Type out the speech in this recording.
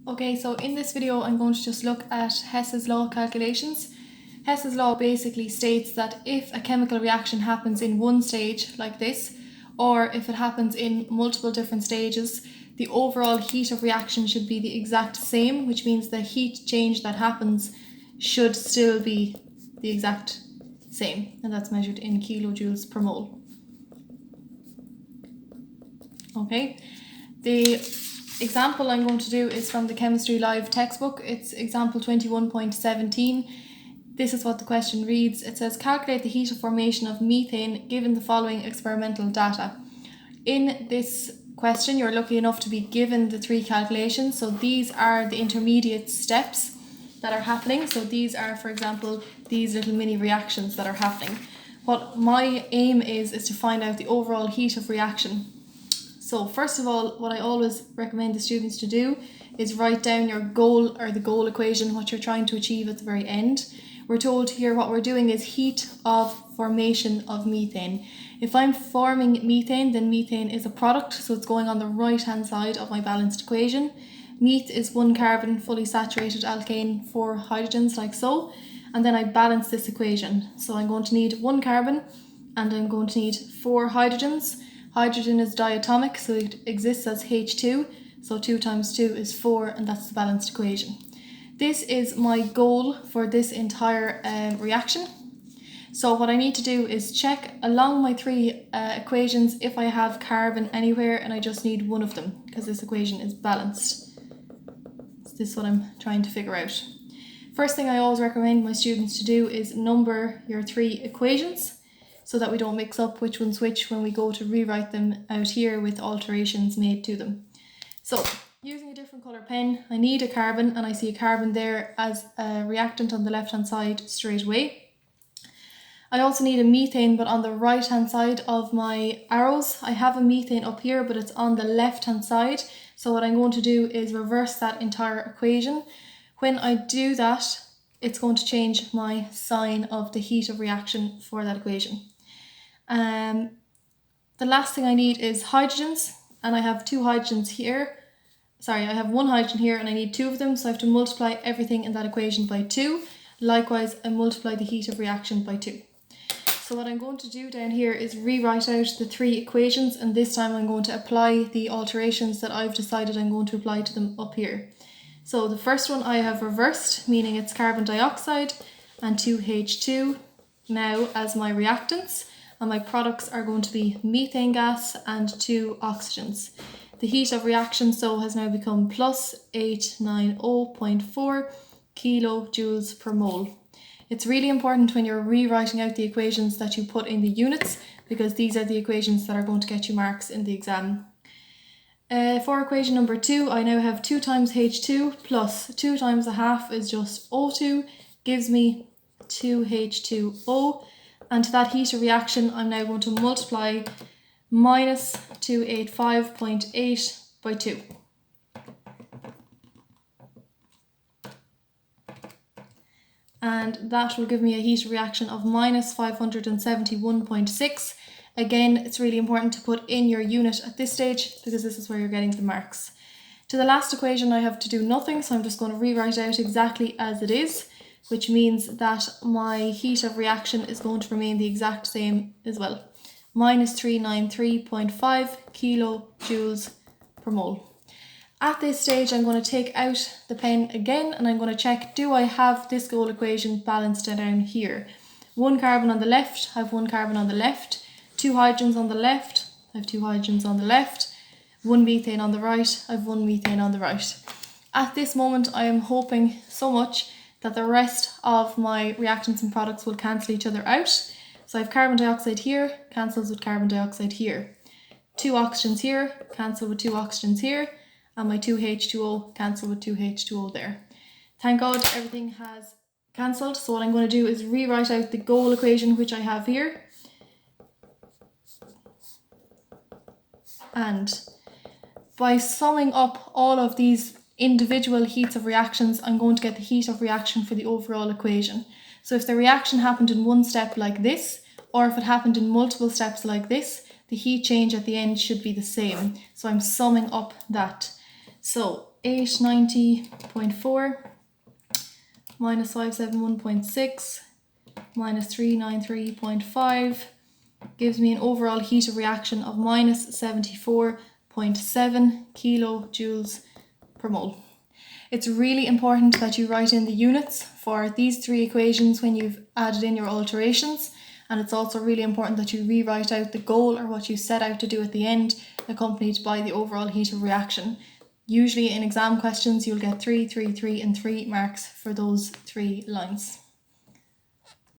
Okay, so in this video I'm going to just look at Hess's law calculations. Hess's law basically states that if a chemical reaction happens in one stage like this, or if it happens in multiple different stages, the overall heat of reaction should be the exact same, which means the heat change that happens should still be the exact same, and that's measured in kilojoules per mole. Okay, the example I'm going to do is from the Chemistry Live textbook. It's example 21.17. This is what the question reads. It says, calculate the heat of formation of methane given the following experimental data. In this question, you're lucky enough to be given the three calculations. So these are the intermediate steps that are happening. So these are, for example, these little mini reactions that are happening. What my aim is to find out the overall heat of reaction. So first of all, what I always recommend the students to do is write down your goal or the goal equation, what you're trying to achieve at the very end. We're told here what we're doing is heat of formation of methane. If I'm forming methane, then methane is a product, so it's going on the right hand side of my balanced equation. Meth is one carbon, fully saturated alkane, 4 hydrogens like so, and then I balance this equation. So I'm going to need 1 carbon and I'm going to need 4 hydrogens. Hydrogen is diatomic, so it exists as H2, so 2 times 2 is 4, and that's the balanced equation. This is my goal for this entire reaction. So what I need to do is check along my 3 equations if I have carbon anywhere, and I just need one of them because this equation is balanced. So this is what I'm trying to figure out. First thing I always recommend my students to do is number your 3 equations, so that we don't mix up which one's which when we go to rewrite them out here with alterations made to them. So, using a different colour pen, I need a carbon, and I see a carbon there as a reactant on the left hand side straight away. I also need a methane, but on the right hand side of my arrows. I have a methane up here, but it's on the left hand side. So what I'm going to do is reverse that entire equation. When I do that, it's going to change my sign of the heat of reaction for that equation. The last thing I need is hydrogens, and I have 2 hydrogens here. Sorry, I have 1 hydrogen here and I need 2 of them, so I have to multiply everything in that equation by 2. Likewise, I multiply the heat of reaction by 2. So what I'm going to do down here is rewrite out the 3 equations, and this time I'm going to apply the alterations that I've decided I'm going to apply to them up here. So the first one I have reversed, meaning it's carbon dioxide and 2H2 now as my reactants. And my products are going to be methane gas and 2 oxygens. The heat of reaction so has now become plus 890.4 kilojoules per mole. It's really important when you're rewriting out the equations that you put in the units, because these are the equations that are going to get you marks in the exam. For equation number 2, I now have 2 times H2 plus 2 times a half is just O2, gives me 2H2O. And to that heat of reaction, I'm now going to multiply minus 285.8 by 2. And that will give me a heat of reaction of minus 571.6. Again, it's really important to put in your unit at this stage, because this is where you're getting the marks. To the last equation, I have to do nothing, so I'm just going to rewrite out exactly as it is, which means that my heat of reaction is going to remain the exact same as well. Minus 393.5 kilojoules per mole. At this stage, I'm going to take out the pen again, and I'm going to check, do I have this goal equation balanced down here? 1 carbon on the left, I have 1 carbon on the left. 2 hydrogens on the left, I have 2 hydrogens on the left. 1 methane on the right, I have 1 methane on the right. At this moment, I am hoping so much that the rest of my reactants and products will cancel each other out. So I have carbon dioxide here, cancels with carbon dioxide here. 2 oxygens here, cancel with 2 oxygens here. And my 2H2O cancel with 2H2O there. Thank God everything has cancelled. So what I'm going to do is rewrite out the goal equation, which I have here. And by summing up all of these individual heats of reactions, I'm going to get the heat of reaction for the overall equation. So if the reaction happened in one step like this, or if it happened in multiple steps like this, the heat change at the end should be the same. So I'm summing up that. So 890.4 minus 571.6 minus 393.5 gives me an overall heat of reaction of minus 74.7 kilojoules per mole. It's really important that you write in the units for these three equations when you've added in your alterations, and it's also really important that you rewrite out the goal or what you set out to do at the end, accompanied by the overall heat of reaction. Usually in exam questions you'll get 3, 3, 3 and 3 marks for those three lines.